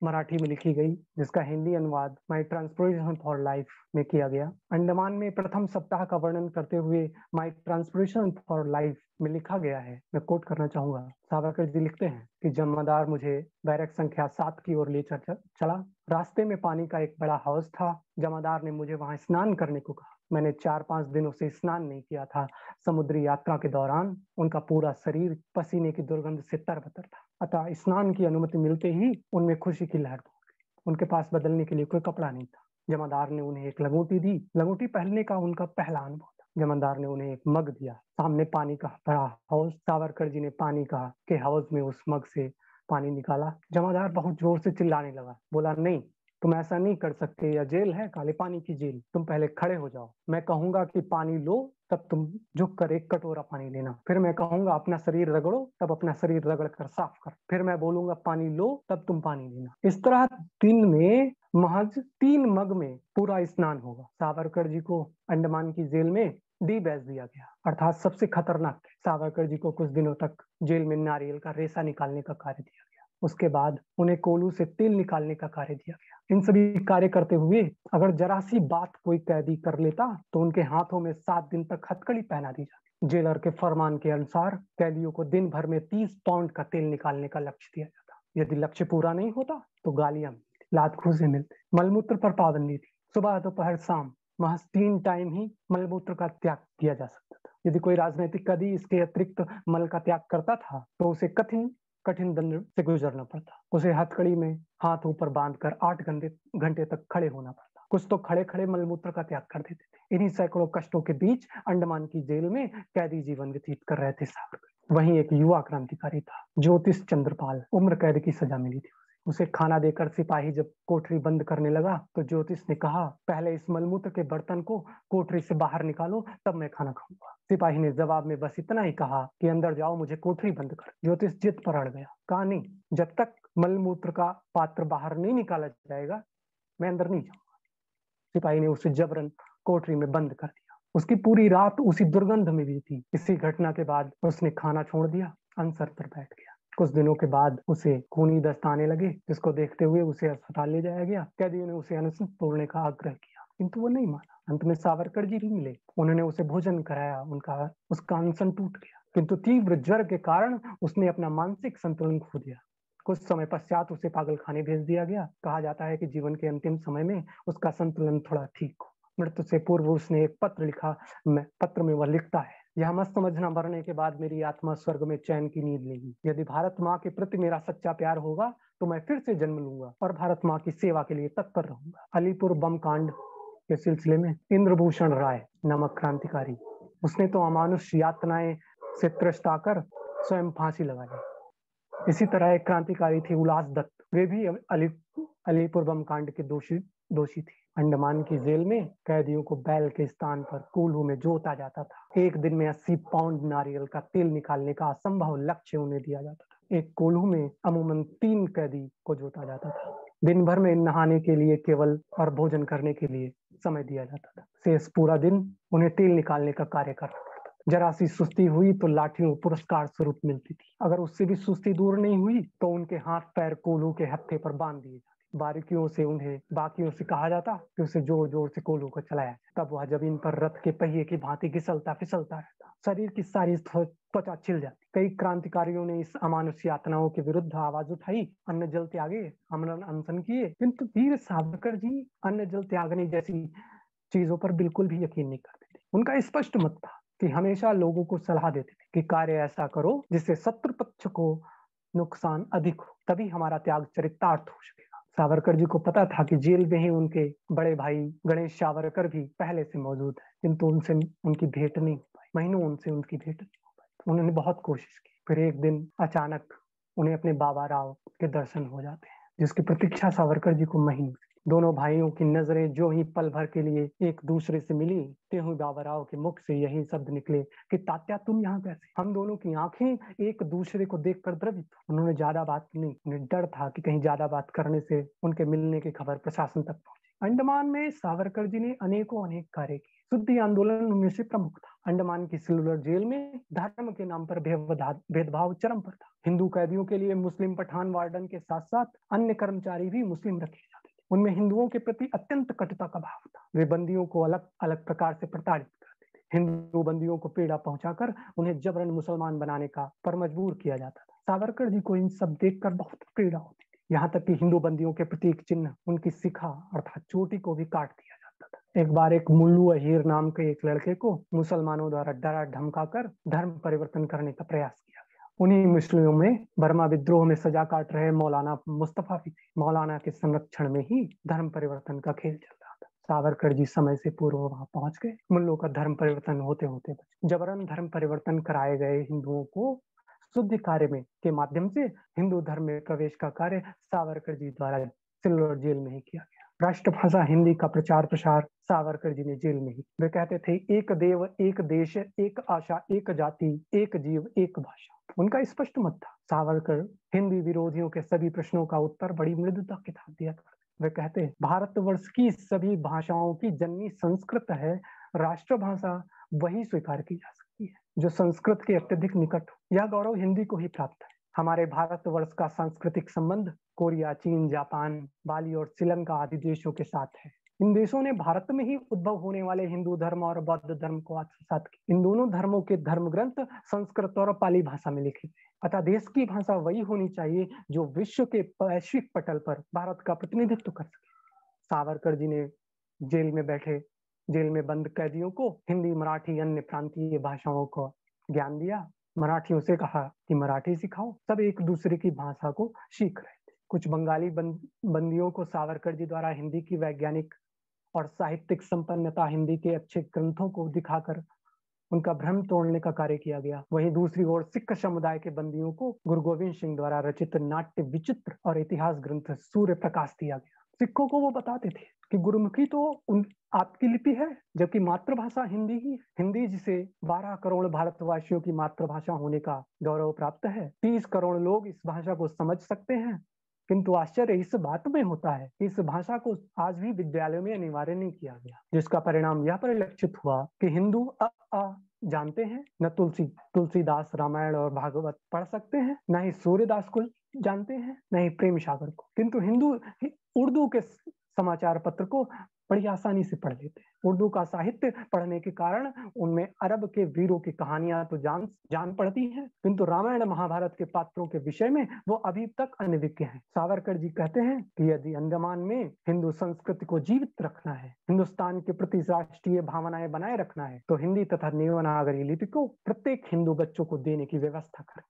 मराठी में लिखी गई, जिसका हिंदी अनुवाद माई ट्रांसपोर्टेशन फॉर लाइफ में किया गया। अंडमान में प्रथम सप्ताह का वर्णन करते हुए माई ट्रांसपोर्टेशन फॉर लाइफ में लिखा गया है, मैं कोट करना चाहूंगा। सावरकर जी लिखते हैं कि जमादार मुझे बैरक संख्या 7 की ओर ले चला। रास्ते में पानी का एक बड़ा हौज था। जमादार ने मुझे वहां स्नान करने को कहा। मैंने 4-5 दिनों से स्नान नहीं किया था। समुद्री यात्रा के दौरान उनका पूरा शरीर पसीने की दुर्गंध से तरबतर था, अतः स्नान की अनुमति मिलते ही उनमें खुशी की लहर दौड़ गई। उनके पास बदलने के लिए कोई कपड़ा नहीं था। जमादार ने उन्हें एक लंगोटी दी। लंगोटी पहनने का उनका पहला अनुभव था। जमादार ने उन्हें एक मग दिया। सामने पानी का बड़ा हौज। सावरकर जी ने पानी का के हौज में उस मग से पानी निकाला। जमादार बहुत जोर से चिल्लाने लगा, बोला, नहीं, तुम ऐसा नहीं कर सकते, यह जेल है, काले पानी की जेल। तुम पहले खड़े हो जाओ। मैं कहूंगा कि पानी लो, तब तुम झुक कर एक कटोरा पानी लेना। फिर मैं कहूंगा अपना शरीर रगड़ो, तब अपना शरीर रगड़ कर साफ कर। फिर मैं बोलूंगा पानी लो, तब तुम पानी लेना। इस तरह दिन में महज 3 मग में पूरा स्नान होगा। सावरकर जी को अंडमान की जेल में डी बैच दिया गया, अर्थात सबसे खतरनाक। सावरकर जी को कुछ दिनों तक जेल में नारियल का रेशा निकालने का कार्य दिया गया। उसके बाद उन्हें कोल्हू से तेल निकालने का कार्य दिया गया। इन सभी कार्य करते हुए अगर जरा सी बात कोई कैदी कर लेता तो उनके हाथों में 7 दिन तक हथकड़ी पहना दी जाती। जेलर के फरमान के अनुसार कैदियों को दिन भर में 30 पाउंड का तेल निकालने का लक्ष्य दिया जाता। यदि लक्ष्य पूरा नहीं होता तो गालियां मिलती, लात घूंसे मिलते। मलमूत्र पर पाबंदी थी। सुबह, दोपहर, शाम महज 3 टाइम ही मलमूत्र का त्याग किया जा सकता था। यदि कोई राजनीतिक कैदी इसके अतिरिक्त मल का त्याग करता था तो उसे कठिन दंड से गुजरना पड़ता। उसे हथकड़ी में हाथ ऊपर बांधकर 8 घंटे तक खड़े होना पड़ता। कुछ तो खड़े खड़े मलमूत्र का त्याग कर देते थे। इन्हीं सैकड़ों कष्टों के बीच अंडमान की जेल में कैदी जीवन व्यतीत कर रहे थे सावरकर। वहीं एक युवा क्रांतिकारी था, ज्योतिष चंद्रपाल। उम्र कैद की सजा मिली थी। उसे खाना देकर सिपाही जब कोठरी बंद करने लगा तो ज्योतिष ने कहा, पहले इस मलमूत्र के बर्तन को कोठरी से बाहर निकालो, तब मैं खाना खाऊंगा। सिपाही ने जवाब में बस इतना ही कहा कि अंदर जाओ, मुझे कोठरी बंद कर। ज्योतिष जिद पर अड़ गया, कहा, नहीं, जब तक मलमूत्र का पात्र बाहर नहीं निकाला जाएगा मैं अंदर नहीं जाऊंगा। सिपाही ने उसे जबरन कोठरी में बंद कर दिया। उसकी पूरी रात उसी दुर्गंध में बीती। इसी घटना के बाद उसने खाना छोड़ दिया, अनसर पर बैठ गया। कुछ दिनों के बाद उसे खूनी दस्त आने लगे, जिसको देखते हुए उसे अस्पताल ले जाया गया। कैदियों ने उसे अनशन तोड़ने का आग्रह किया, किंतु वो नहीं माना। अंत में सावरकर जी भी मिले। उन्होंने उसे भोजन कराया। उसका अनशन टूट गया, किंतु तीव्र ज्वर के कारण उसने अपना मानसिक संतुलन खो दिया। कुछ समय पश्चात उसे पागलखाने भेज दिया गया। कहा जाता है कि जीवन के अंतिम समय में उसका संतुलन थोड़ा ठीक हो। मृत्यु से पूर्व उसने एक पत्र लिखा। पत्र में वह लिखता है, यह मत समझना मरने के बाद मेरी आत्मा स्वर्ग में चैन की नींद लेगी। यदि भारत माँ के प्रति मेरा सच्चा प्यार होगा तो मैं फिर से जन्म लूंगा और भारत माँ की सेवा के लिए तत्पर रहूंगा। अलीपुर बम कांड के सिलसिले में इंद्रभूषण राय नामक क्रांतिकारी, उसने तो अमानुष यातनाएं से त्रस्त आकर स्वयं फांसी लगा ली। इसी तरह एक क्रांतिकारी थी उल्लास दत्त। वे भी अलीपुर बम कांड के दोषी थी। अंडमान की जेल में कैदियों को बैल के स्थान पर कोल्हू में जोता जाता था। एक दिन में 80 पाउंड नारियल का तेल निकालने का असंभव लक्ष्य उन्हें दिया जाता था। एक कोल्हू में अमूमन 3 कैदी को जोता जाता था। दिन भर में नहाने के लिए केवल और भोजन करने के लिए समय दिया जाता था। शेष पूरा दिन उन्हें तेल निकालने का कार्य करना पड़ता। जरा सी सुस्ती हुई तो लाठियों पुरस्कार स्वरूप मिलती थी। अगर उससे भी सुस्ती दूर नहीं हुई तो उनके हाथ पैर कोल्हू के हत्थे पर बांध दिए जाते। बारीकियों से उन्हें बाकियों से कहा जाता कि उसे जोर जोर से कोल्हू को चलाया। तब वह जमीन पर रथ के पहिए की भांति फिसलता रहता। शरीर की सारी त्वचा छिल जाती। कई क्रांतिकारियों ने इस अमानुष यातनाओं के विरुद्ध आवाज उठाई, अन्न जल त्यागे, आमरण अनशन किए, किंतु वीर सावरकर जी अन्न जल त्यागने जैसी चीजों पर बिल्कुल भी यकीन नहीं करते थे। उनका स्पष्ट मत था कि हमेशा लोगों को सलाह देते थे कि कार्य ऐसा करो जिससे शत्रु पक्ष को नुकसान अधिक हो, तभी हमारा त्याग चरितार्थ हो सकेगा। सावरकर जी को पता था कि जेल में ही उनके बड़े भाई गणेश सावरकर भी पहले से मौजूद है, किंतु उनसे उनकी भेंट नहीं हो पाई। महीनों उनसे उनकी भेंट नहीं हो पाई। उन्होंने बहुत कोशिश की। फिर एक दिन अचानक उन्हें अपने बाबा राव के दर्शन हो जाते हैं, जिसकी प्रतीक्षा सावरकर जी को महीनों। दोनों भाइयों की नजरें जो ही पल भर के लिए एक दूसरे से मिली, त्यों ही बाबा राव के मुख से यही शब्द निकले कि तात्या तुम यहाँ कैसे। हम दोनों की आंखें एक दूसरे को देखकर द्रवित। उन्होंने ज्यादा बात नहीं, उन्हें डर था कि कहीं ज्यादा बात करने से उनके मिलने की खबर प्रशासन तक पहुंचे। अंडमान में सावरकर जी ने अनेक कार्य किए। शुद्धि आंदोलन उनमें से प्रमुख था। अंडमान की सेलुलर जेल में धर्म के नाम पर भेदभाव चरम पर था। हिंदू कैदियों के लिए मुस्लिम पठान वार्डन के साथ साथ अन्य कर्मचारी भी मुस्लिम रखे जाते थे। उनमें हिंदुओं के प्रति अत्यंत कटुता का भाव था। वे बंदियों को अलग अलग प्रकार से प्रताड़ित करते थे। हिंदू बंदियों को पीड़ा पहुंचाकर उन्हें जबरन मुसलमान बनाने का पर मजबूर किया जाता था। सावरकर जी को इन सब देखकर बहुत पीड़ा होती थी। यहाँ तक कि हिंदू बंदियों के प्रतीक चिन्ह उनकी शिखा अर्थात चोटी को भी काट दिया जाता था। एक बार एक मुल्लू अहीर नाम के एक लड़के को मुसलमानों द्वारा डरा धमकाकर धर्म परिवर्तन करने का प्रयास किया गया। उन्हीं मुस्लिमों में बर्मा विद्रोह में सजा काट रहे मौलाना मुस्तफा भी थे। मौलाना के संरक्षण में ही धर्म परिवर्तन का खेल चल रहा था। सावरकर जी समय से पूर्व वहां पहुंच गए। मुल्लों का धर्म परिवर्तन होते होते जबरन धर्म परिवर्तन कराए गए हिंदुओं को शुद्ध कार्य में के माध्यम से हिंदू धर्म में प्रवेश का कार्य सावरकर जी द्वारा सिल्लोर जेल में ही किया गया। राष्ट्रभाषा हिंदी का प्रचार प्रसार सावरकर जी ने जेल में ही। वे कहते थे, एक देव, एक देश, एक आशा, एक जाति, एक जीव, एक भाषा। उनका स्पष्ट मत था। सावरकर हिंदी विरोधियों के सभी प्रश्नों का उत्तर बड़ी मृदुता के साथ दिया करते। वे कहते, भारतवर्ष की सभी भाषाओं की जननी संस्कृत है। राष्ट्रभाषा वही स्वीकार की जा सकती है जो संस्कृत के अत्यधिक निकट हो। यह गौरव हिंदी को ही प्राप्त है। हमारे भारतवर्ष का सांस्कृतिक संबंध कोरिया, चीन, जापान, बाली और श्रीलंका आदि देशों के साथ है। इन देशों ने भारत में ही उद्भव होने वाले हिंदू धर्म और बौद्ध धर्म को आत्मसात किया। इन दोनों धर्मों के धर्म ग्रंथ संस्कृत और पाली भाषा में लिखे गए। अतः देश की भाषा वही होनी चाहिए जो विश्व के वैश्विक पटल पर भारत का प्रतिनिधित्व कर सके। सावरकर जी ने जेल में बंद कैदियों को हिंदी, मराठी, अन्य प्रांतीय भाषाओं को ज्ञान दिया। मराठियों से कहा कि मराठी सिखाओ। सब एक दूसरे की भाषा को सीख रहे थे। कुछ बंगाली बंदियों को सावरकर जी द्वारा हिंदी की वैज्ञानिक और साहित्यिक संपन्नता, हिंदी के अच्छे ग्रंथों को दिखाकर उनका भ्रम तोड़ने का कार्य किया गया। वहीं दूसरी ओर सिख समुदाय के बंदियों को गुरु गोविंद सिंह द्वारा रचित नाट्य विचित्र और इतिहास ग्रंथ सूर्य प्रकाश दिया गया। सिखों को वो बताते थे कि गुरुमुखी तो आपकी लिपि है, जबकि मातृभाषा हिंदी ही है। हिंदी जिसे 12 करोड़ भारतवासियों की मातृभाषा होने का गौरव प्राप्त है। 30 करोड़ लोग इस भाषा को समझ सकते हैं, किंतु आश्चर्य इस बात में होता है कि इस भाषा को आज भी विद्यालयों में अनिवार्य नहीं किया गया, जिसका परिणाम यह परिलक्षित हुआ कि हिंदू अ जानते हैं, न तुलसीदास रामायण और भागवत पढ़ सकते हैं, न ही सूर्यदास को जानते हैं, न ही प्रेम सागर को, किंतु हिंदू उर्दू के समाचार पत्र को बड़ी आसानी से पढ़ लेते हैं। उर्दू का साहित्य पढ़ने के कारण उनमें अरब के वीरों की कहानियां तो जान पड़ती हैं, किंतु रामायण महाभारत के पात्रों के विषय में वो अभी तक अनभिज्ञ हैं। सावरकर जी कहते हैं कि यदि अंडमान में हिंदू संस्कृति को जीवित रखना है, हिंदुस्तान के प्रति राष्ट्रीय भावनाएं बनाए रखना है, तो हिंदी तथा देवनागरी लिपि को प्रत्येक हिंदू बच्चों को देने की व्यवस्था करें।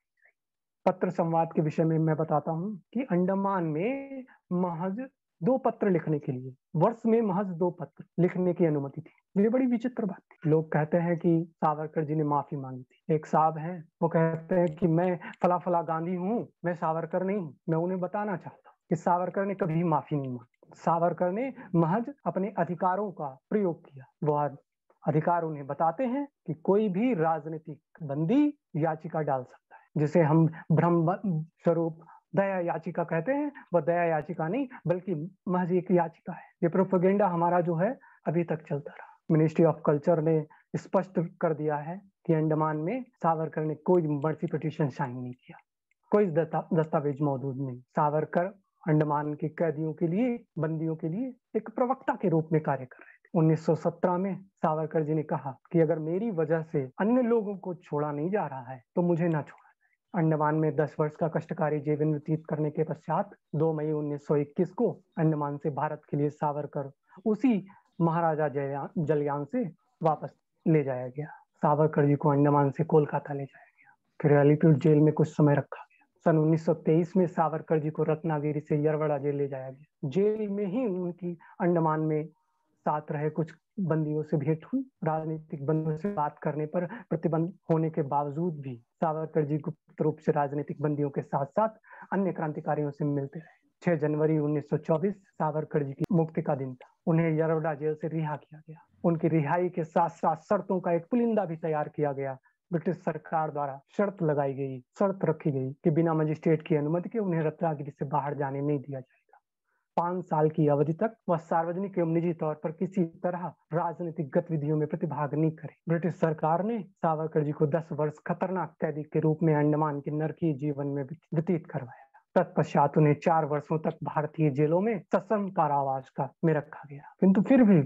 पत्र संवाद के विषय में मैं बताता हूँ कि अंडमान में महज 2 पत्र लिखने के लिए, वर्ष में महज 2 पत्र लिखने की अनुमति थी। ये बड़ी विचित्र बात थी। लोग कहते हैं कि सावरकर जी ने माफी मांगी थी। एक साहब हैं, वो कहते हैं कि मैं फला फला गांधी हूँ, मैं सावरकर नहीं हूँ। मैं उन्हें बताना चाहता हूँ कि सावरकर ने कभी माफी नहीं मांगी। सावरकर ने महज अपने अधिकारों का प्रयोग किया। वो अधिकार उन्हें बताते हैं कि कोई भी राजनीतिक बंदी याचिका डाल सकता है, जिसे हम ब्रह्म स्वरूप दया याचिका कहते हैं। वह दया याचिका नहीं बल्कि महज एक याचिका है। ये प्रोपेगेंडा हमारा जो है अभी तक चलता रहा। मिनिस्ट्री ऑफ कल्चर ने स्पष्ट कर दिया है कि अंडमान में सावरकर ने कोई मर्सी पिटीशन साइन नहीं किया, कोई दस्तावेज मौजूद नहीं। सावरकर अंडमान के कैदियों के लिए, बंदियों के लिए एक प्रवक्ता के रूप में कार्य कर रहे थे। 1917 में सावरकर जी ने कहा कि अगर मेरी वजह से अन्य लोगों को छोड़ा नहीं जा रहा है तो मुझे ना छोड़ा। अंडमान में 10 वर्ष का कष्टकारी जीवन व्यतीत करने के पश्चात 2 मई 1921 को अंडमान से भारत के लिए सावरकर उसी महाराजा जलयान से वापस ले जाया गया। सावरकर जी को अंडमान से कोलकाता ले जाया गया, फिर अलीपुर जेल में कुछ समय रखा गया। सन 1923 में सावरकर जी को रत्नागिरी से यरवड़ा जेल ले जाया गया। जेल में ही उनकी अंडमान में साथ रहे कुछ बंदियों से भेंट हुई। राजनीतिक बंदियों से बात करने पर प्रतिबंध होने के बावजूद भी सावरकर जी गुप्त रूप से राजनीतिक बंदियों के साथ साथ अन्य क्रांतिकारियों से मिलते रहे। 6 जनवरी 1924 सावरकर जी की मुक्ति का दिन था। उन्हें यरवड़ा जेल से रिहा किया गया। उनकी रिहाई के साथ साथ शर्तों का एक पुलिंदा भी तैयार किया गया। ब्रिटिश सरकार द्वारा शर्त रखी गई कि बिना मजिस्ट्रेट की अनुमति के उन्हें रत्नागिरी से बाहर जाने नहीं दिया जाएगा। 5 साल की अवधि तक वह सार्वजनिक एवं निजी तौर पर किसी तरह राजनीतिक गतिविधियों में प्रतिभाग नहीं करे। ब्रिटिश सरकार ने सावरकर जी को 10 वर्ष खतरनाक कैदी के रूप में अंडमान के नरकीय जीवन में व्यतीत करवाया। तत्पश्चात उन्हें 4 वर्षों तक भारतीय जेलों में सश्रम कारावास में रखा गया, किंतु फिर भी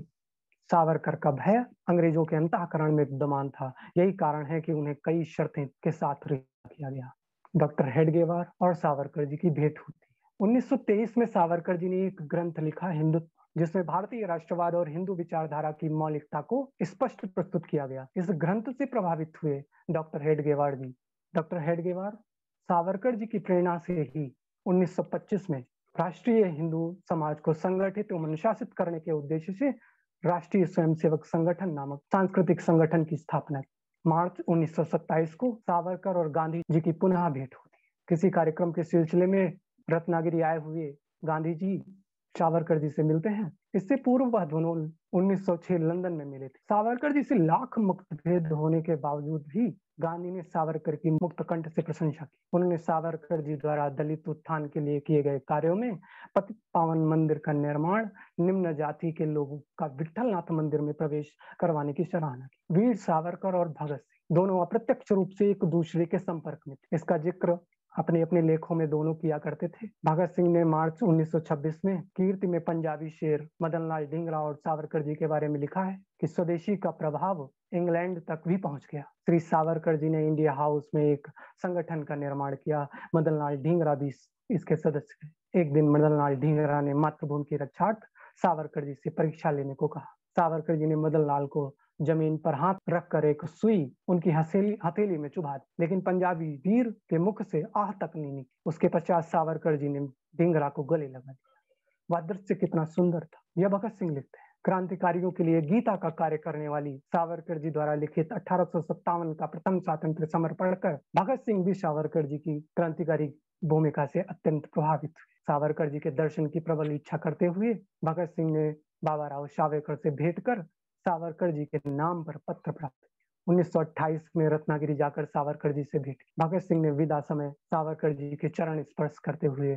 सावरकर का भय अंग्रेजों के अंतःकरण में विद्यमान था। यही कारण है कि उन्हें कई शर्तें के साथ रिहा किया गया। डॉक्टर हेडगेवार और सावरकर जी की भेंट होती है। 1923 में सावरकर जी ने एक ग्रंथ लिखा, हिंदुत्व, जिसमें भारतीय राष्ट्रवाद और हिंदू विचारधारा की मौलिकता को स्पष्ट प्रस्तुत किया गया। इस ग्रंथ से प्रभावित हुए डॉक्टर हेडगेवार जी। डॉक्टर हेडगेवार सावरकर जी की प्रेरणा से ही 1925 में राष्ट्रीय हिंदू समाज को संगठित एवं अनुशासित करने के उद्देश्य से राष्ट्रीय स्वयंसेवक संगठन नामक सांस्कृतिक संगठन की स्थापना की। मार्च 1927 को सावरकर और गांधी जी की पुनः भेंट होती है। किसी कार्यक्रम के सिलसिले में रत्नागिरी आए हुए गांधी जी सावरकर जी से मिलते हैं। इससे पूर्व वह दोनों 1906 लंदन में मिले थे। सावरकर जी से लाख मतभेद होने के बावजूद भी गांधी ने सावरकर की मुक्त कंठ से प्रशंसा की। उन्होंने सावरकर जी द्वारा दलित उत्थान के लिए किए गए कार्यों में पतित पावन मंदिर का निर्माण, निम्न जाति के लोगों का विठलनाथ मंदिर में प्रवेश करवाने की सराहना की। वीर सावरकर और भगत सिंह दोनों अप्रत्यक्ष रूप से एक दूसरे के संपर्क में थे। इसका जिक्र अपने अपने लेखों में दोनों किया करते थे। भगत सिंह ने मार्च 1926 में कीर्ति में पंजाबी शेर मदन लाल ढींगरा और सावरकर जी के बारे में लिखा है कि स्वदेशी का प्रभाव इंग्लैंड तक भी पहुंच गया। श्री सावरकर जी ने इंडिया हाउस में एक संगठन का निर्माण किया। मदन लाल ढींगरा भी इसके सदस्य थे। एक दिन मदन लाल ढींगरा ने मातृभूमि की रक्षार्थ सावरकर जी से परीक्षा लेने को कहा। सावरकर जी ने मदन लाल को जमीन पर हाथ रखकर एक सुई उनकी हथेली में चुभा दी, लेकिन पंजाबी वीर के मुख से आह तक नहीं निकली। उसके पश्चात सावरकर जी ने ढींगरा को गले लगा दिया। वह दृश्य कितना सुंदर था। यह भगत सिंह लिखते हैं। क्रांतिकारियों के लिए गीता का कार्य करने वाली सावरकर जी द्वारा लिखित 1857 का प्रथम स्वातंत्र समर पढ़कर भगत सिंह भी सावरकर जी की क्रांतिकारी भूमिका से अत्यंत प्रभावित हुए। सावरकर जी के दर्शन की प्रबल इच्छा करते हुए भगत सिंह ने बाबा राव सावरकर से भेंट कर सावरकर जी के नाम पर पत्र प्राप्त। 1928 में रत्नागिरी जाकर सावरकर जी से भेंट। भगत सिंह ने विदा समय सावरकर जी के चरण स्पर्श करते हुए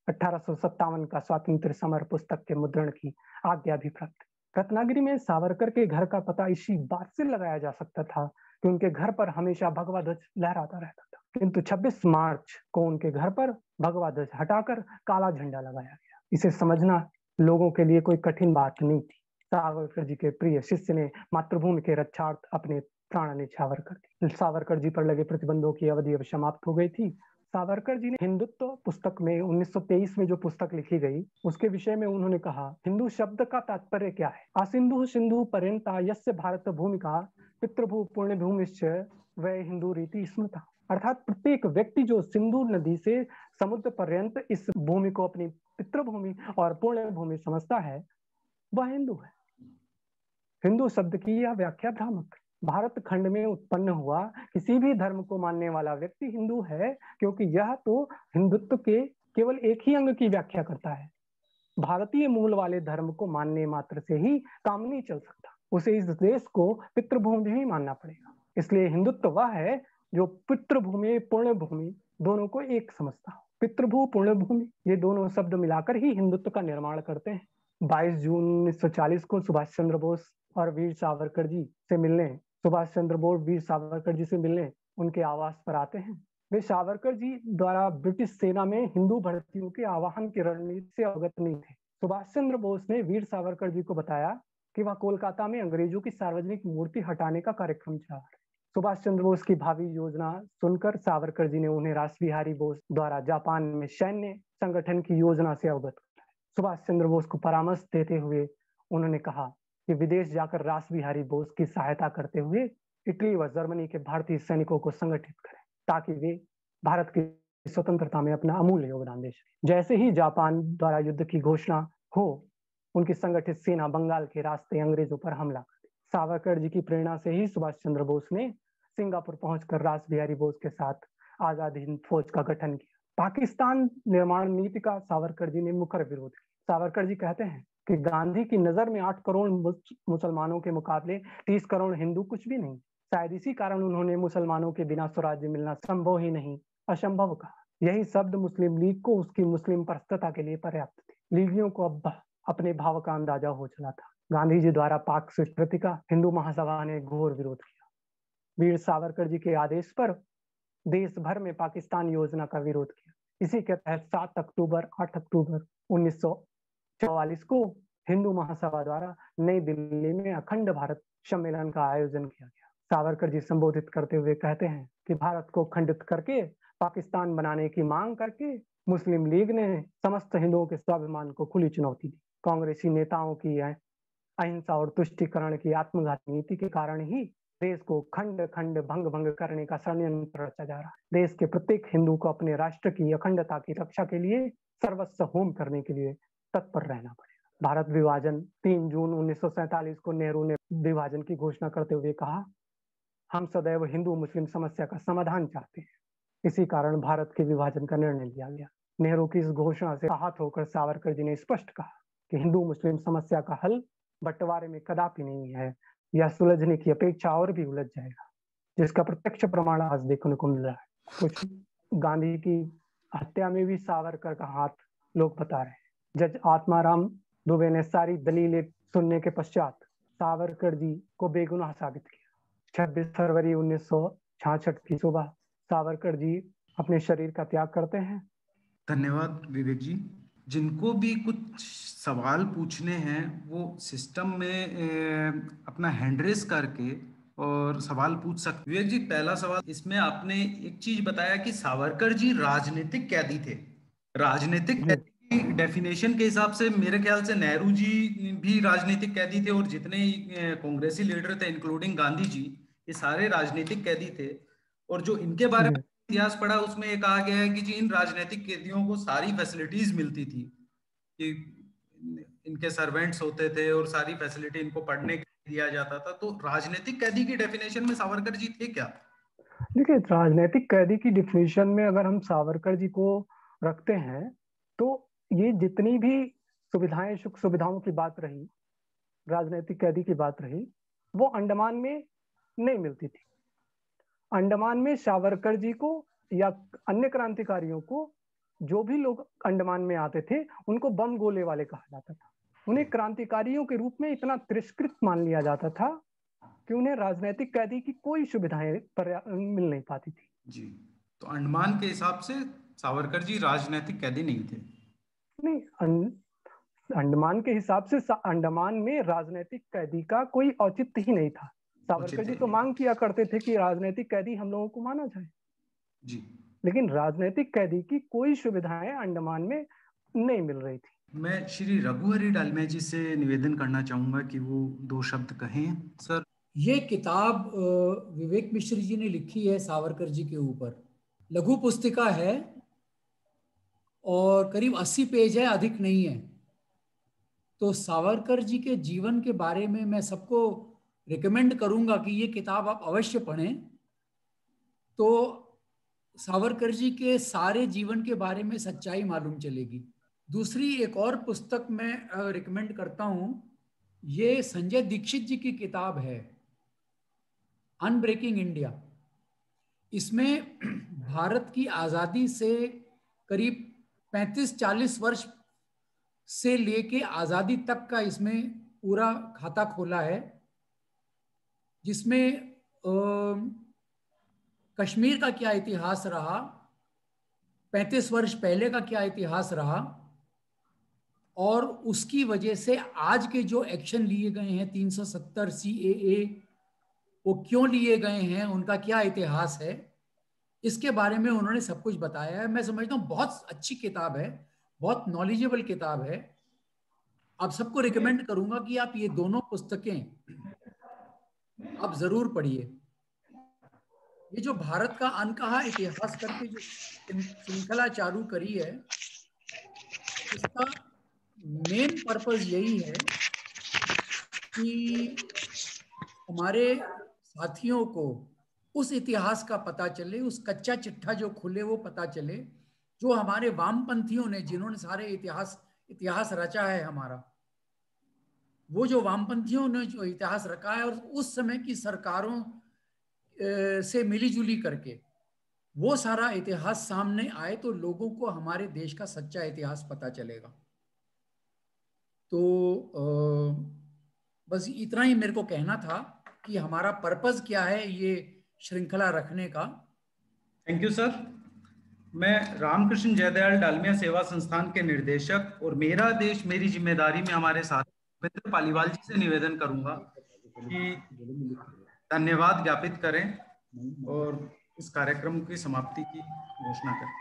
1857 का स्वातंत्र समर पुस्तक के मुद्रण की आज्ञा भी प्राप्त। रत्नागिरी में सावरकर के घर का पता इसी बात से लगाया जा सकता था कि उनके घर पर हमेशा भगवा ध्वज लहराता रहता था, किंतु 26 मार्च को उनके घर पर भगवा ध्वज हटाकर काला झंडा लगाया गया। इसे समझना लोगों के लिए कोई कठिन बात नहीं थी। सावरकर जी के प्रिय शिष्य ने मातृभूमि के रक्षार्थ अपने प्राण न्यौछावर कर दिए। सावरकर जी पर लगे प्रतिबंधों की अवधि अब समाप्त हो गई थी। सावरकर जी ने हिंदुत्व पुस्तक में 1923 में जो पुस्तक लिखी गई उसके विषय में उन्होंने कहा, हिंदू शब्द का तात्पर्य क्या है? असिंधु सिंधु पर्यंता यस्य भारत भूमिका पितृभू पुण्य भूमिश्च वह हिंदू रीति स्मृता। अर्थात प्रत्येक व्यक्ति जो सिंधु नदी से समुद्र पर्यंत इस भूमि को अपनी पितृभूमि और पुण्य भूमि समझता है, वह हिंदू है। हिंदू शब्द की यह व्याख्या भ्रामक। भारत खंड में उत्पन्न हुआ किसी भी धर्म को मानने वाला व्यक्ति हिंदू है, क्योंकि यह तो हिंदुत्व के केवल एक ही अंग की व्याख्या करता है। भारतीय मूल वाले धर्म को मानने मात्र से ही काम नहीं चल सकता, उसे इस देश को पितृभूमि ही मानना पड़ेगा। इसलिए हिंदुत्व वह है जो पितृभूमि पुण्य भूमि दोनों को एक समझता हो। पितृभू पुण्य भूमि ये दोनों शब्द मिलाकर ही हिंदुत्व का निर्माण करते हैं। 22 जून 1940 को सुभाष चंद्र बोस और वीर सावरकर जी से मिलने उनके आवास पर आते हैं। वे सावरकर जी द्वारा ब्रिटिश सेना में हिंदू भर्तियों के आह्वान की रणनीति से अवगत नहीं थे। सुभाष चंद्र बोस ने वीर सावरकर जी को बताया कि वह कोलकाता में अंग्रेजों की सार्वजनिक मूर्ति हटाने का कार्यक्रम चला रहे। सुभाष चंद्र बोस की भावी योजना सुनकर सावरकर जी ने उन्हें रासबिहारी बोस द्वारा जापान में सैन्य संगठन की योजना से अवगत कराया। सुभाष चंद्र बोस को परामर्श देते हुए उन्होंने कहा कि विदेश जाकर रासबिहारी बोस की सहायता करते हुए इटली व जर्मनी के भारतीय सैनिकों को संगठित करें, ताकि वे भारत की स्वतंत्रता में अपना अमूल्य योगदान दे सके। जैसे ही जापान द्वारा युद्ध की घोषणा हो, उनकी संगठित सेना बंगाल के रास्ते अंग्रेजों पर हमला कर दी। सावरकर जी की प्रेरणा से ही सुभाष चंद्र बोस ने सिंगापुर पहुंचकर रासबिहारी बोस के साथ आजाद हिंद फौज का गठन किया। पाकिस्तान निर्माण नीति का सावरकर जी ने मुखर विरोध किया। सावरकर जी कहते हैं कि गांधी की नजर में 8 करोड़ मुसलमानों के मुकाबले 30 करोड़ हिंदू कुछ भी नहीं। शायद इसी कारण उन्होंने मुसलमानों के बिना स्वराज्य मिलना संभव ही नहीं, असंभव कहा। यही शब्द मुस्लिम लीग को उसकी मुस्लिम परस्तता के लिए पर्याप्त थे। लीगियों को अब अपने भाव का अंदाजा हो चला था। गांधी जी द्वारा पाक स्वीकृति का हिंदू महासभा ने घोर विरोध किया। वीर सावरकर जी के आदेश पर देश भर में पाकिस्तान योजना का विरोध किया। इसी के तहत 7 अक्टूबर 8 अक्टूबर 1944 को हिंदू महासभा द्वारा नई दिल्ली में अखंड भारत सम्मेलन का आयोजन किया गया। सावरकर जी संबोधित करते हुए कहते हैं कि भारत को खंडित करके पाकिस्तान बनाने की मांग करके मुस्लिम लीग ने समस्त हिंदुओं के स्वाभिमान को खुली चुनौती दी। कांग्रेसी नेताओं की अहिंसा और तुष्टीकरण की आत्मघाती नीति के कारण ही देश को खंड खंड भंग भंग करने का षड्यंत्र रचा जा रहा है। देश के प्रत्येक हिंदू को अपने राष्ट्र की अखंडता की रक्षा के लिए सर्वस्व होम करने के लिए तत्पर रहना पड़ेगा। भारत विभाजन 3 जून 1947 को नेहरू ने विभाजन की घोषणा करते हुए कहा, हम सदैव हिंदू मुस्लिम समस्या का समाधान चाहते हैं। इसी कारण भारत के विभाजन का निर्णय लिया गया। नेहरू की इस घोषणा से आहत होकर सावरकर जी ने स्पष्ट कहा कि हिंदू मुस्लिम समस्या का हल बंटवारे में कदापि नहीं है, यह सुलझने की अपेक्षा और भी उलझ जाएगा, जिसका प्रत्यक्ष प्रमाण आज देखने को मिल रहा है। कुछ गांधी की हत्या में भी सावरकर का हाथ लोग बता रहे हैं। जज आत्माराम दुबे ने सारी दलीलें सुनने के पश्चात सावरकर जी को बेगुनाह साबित किया। 26 फरवरी 1966 की सुबह सावरकर जी अपने शरीर का त्याग करते हैं। धन्यवाद विवेक जी। जिनको भी कुछ सवाल पूछने हैं वो सिस्टम में अपना हैंड रेस करके और सवाल पूछ सकते। विवेक जी, पहला सवाल, इसमें आपने एक चीज बताया कि सावरकर जी राजनीतिक कैदी थे। राजनीतिक कैदी की डेफिनेशन के हिसाब से मेरे ख्याल से नेहरू जी भी राजनीतिक कैदी थे और जितने कांग्रेसी लीडर थे इंक्लूडिंग गांधी जी, ये सारे राजनीतिक कैदी थे। और जो इनके बारे में इतिहास पढ़ा उसमें ये कहा गया है कि जी इन राजनीतिक कैदियों को सारी फैसिलिटीज मिलती थी, कि इनके सर्वेंट्स होते थे और सारी फैसिलिटी इनको पढ़ने के लिए दिया जाता था। तो राजनीतिक कैदी की डेफिनेशन में सावरकर जी थे क्या? देखिए, राजनीतिक कैदी की डिफिनेशन में अगर हम सावरकर जी को रखते हैं तो ये जितनी भी सुविधाएं सुख सुविधाओं की बात रही, राजनीतिक कैदी की बात रही, वो अंडमान में नहीं मिलती थी। अंडमान में सावरकर जी को या अन्य क्रांतिकारियों को, जो भी लोग अंडमान में आते थे, उनको बम गोले वाले कहा जाता था। उन्हें क्रांतिकारियों के रूप में इतना तिरस्कृत मान लिया जाता था कि उन्हें राजनीतिक कैदी की कोई सुविधाएं मिल नहीं पाती थी। जी, तो अंडमान के हिसाब से सावरकर जी राजनीतिक कैदी नहीं थे। नहीं, अंडमान के हिसाब से अंडमान में राजनीतिक कैदी का कोई औचित्य ही नहीं था। सावरकर जी तो मांग किया करते थे कि राजनीतिक कैदी हम लोगों को माना जाए जी, लेकिन राजनीतिक कैदी की कोई सुविधाएं अंडमान में नहीं मिल रही थी। मैं श्री रघुहरी डालमिया जी से निवेदन करना चाहूंगा कि वो 2 शब्द कहें। सर, ये किताब विवेक मिश्र जी ने लिखी है सावरकर जी के ऊपर। लघु पुस्तिका है और करीब 80 पेज है, अधिक नहीं है। तो सावरकर जी के जीवन के बारे में मैं सबको रिकमेंड करूंगा कि ये किताब आप अवश्य पढ़ें। तो सावरकर जी के सारे जीवन के बारे में सच्चाई मालूम चलेगी। दूसरी एक और पुस्तक मैं रिकमेंड करता हूं, ये संजय दीक्षित जी की किताब है अनब्रेकिंग इंडिया। इसमें भारत की आज़ादी से करीब 35-40 वर्ष से लेके आज़ादी तक का इसमें पूरा खाता खोला है, जिसमें कश्मीर का क्या इतिहास रहा, 35 वर्ष पहले का क्या इतिहास रहा, और उसकी वजह से आज के जो एक्शन लिए गए हैं 370 CAA, वो क्यों लिए गए हैं, उनका क्या इतिहास है, इसके बारे में उन्होंने सब कुछ बताया है। मैं समझता हूँ बहुत अच्छी किताब है, बहुत नॉलेजेबल किताब है। आप सबको रिकमेंड करूंगा कि आप ये दोनों पुस्तकें आप जरूर पढ़िए। ये जो भारत का अनकहा इतिहास करके जो श्रृंखला चालू करी है, इसका मेन पर्पस यही है कि हमारे साथियों को उस इतिहास का पता चले, उस कच्चा चिट्ठा जो खुले वो पता चले, जो हमारे वामपंथियों ने, जिन्होंने सारे इतिहास रचा है हमारा, वो जो वामपंथियों ने जो इतिहास रखा है और उस समय की सरकारों से मिलीजुली करके वो सारा इतिहास सामने आए तो लोगों को हमारे देश का सच्चा इतिहास पता चलेगा। तो बस इतना ही मेरे को कहना था कि हमारा पर्पस क्या है ये श्रृंखला रखने का। Thank you sir. मैं रामकृष्ण जयदयाल डालमिया सेवा संस्थान के निर्देशक और मेरा देश मेरी जिम्मेदारी में हमारे साथ मित्र पालीवाल जी से निवेदन करूंगा कि धन्यवाद ज्ञापित करें और इस कार्यक्रम की समाप्ति की घोषणा करें।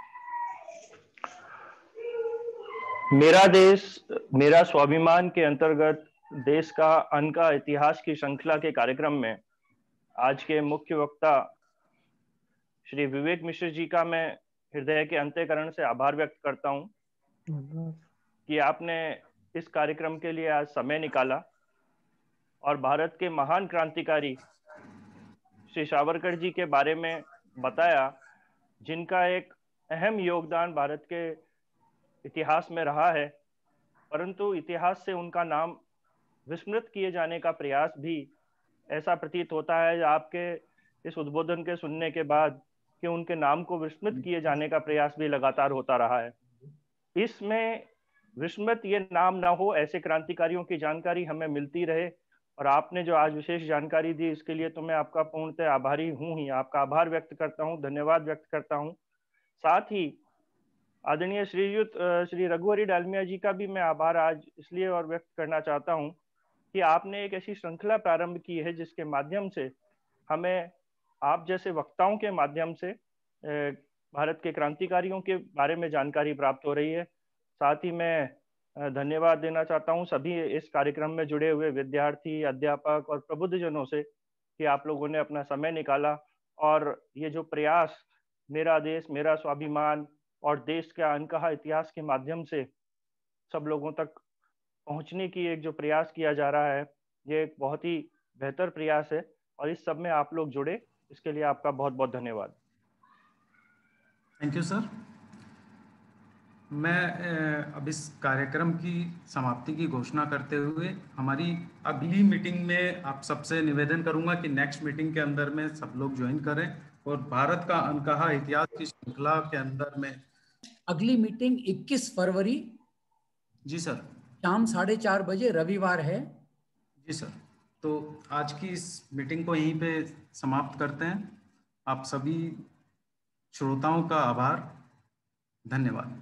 मेरा देश मेरा स्वाभिमान के अंतर्गत देश का अन्न का इतिहास की श्रृंखला के कार्यक्रम में आज के मुख्य वक्ता श्री विवेक मिश्र जी का मैं हृदय के अंतःकरण से आभार व्यक्त करता हूं कि आपने इस कार्यक्रम के लिए आज समय निकाला और भारत के महान क्रांतिकारी श्री सावरकर जी के बारे में बताया, जिनका एक अहम योगदान भारत के इतिहास में रहा है, परंतु इतिहास से उनका नाम विस्मृत किए जाने का प्रयास भी ऐसा प्रतीत होता है आपके इस उद्बोधन के सुनने के बाद कि उनके नाम को विस्मृत किए जाने का प्रयास भी लगातार होता रहा है। इसमें विस्मृत ये नाम ना हो, ऐसे क्रांतिकारियों की जानकारी हमें मिलती रहे और आपने जो आज विशेष जानकारी दी इसके लिए तो मैं आपका पूर्णतः आभारी हूं ही, आपका आभार व्यक्त करता हूं, धन्यवाद व्यक्त करता हूं। साथ ही आदरणीय श्रीयुत श्री रघुवरी डालमिया जी का भी मैं आभार आज इसलिए और व्यक्त करना चाहता हूं कि आपने एक ऐसी श्रृंखला प्रारंभ की है जिसके माध्यम से हमें आप जैसे वक्ताओं के माध्यम से भारत के क्रांतिकारियों के बारे में जानकारी प्राप्त हो रही है। साथ ही मैं धन्यवाद देना चाहता हूं सभी इस कार्यक्रम में जुड़े हुए विद्यार्थी, अध्यापक और प्रबुद्धजनों से कि आप लोगों ने अपना समय निकाला और ये जो प्रयास मेरा देश मेरा स्वाभिमान और देश का अनकहा इतिहास के माध्यम से सब लोगों तक पहुंचने की एक जो प्रयास किया जा रहा है, ये एक बहुत ही बेहतर प्रयास है और इस सब में आप लोग जुड़े, इसके लिए आपका बहुत बहुत धन्यवाद। Thank you sir. मैं अब इस कार्यक्रम की समाप्ति की घोषणा करते हुए हमारी अगली मीटिंग में आप सबसे निवेदन करूंगा कि नेक्स्ट मीटिंग के अंदर में सब लोग ज्वाइन करें और भारत का अनकहा इतिहास की श्रृंखला के अंदर में अगली मीटिंग 21 फरवरी जी सर शाम 4:30 बजे रविवार है। जी सर। तो आज की इस मीटिंग को यहीं पे समाप्त करते हैं। आप सभी श्रोताओं का आभार, धन्यवाद।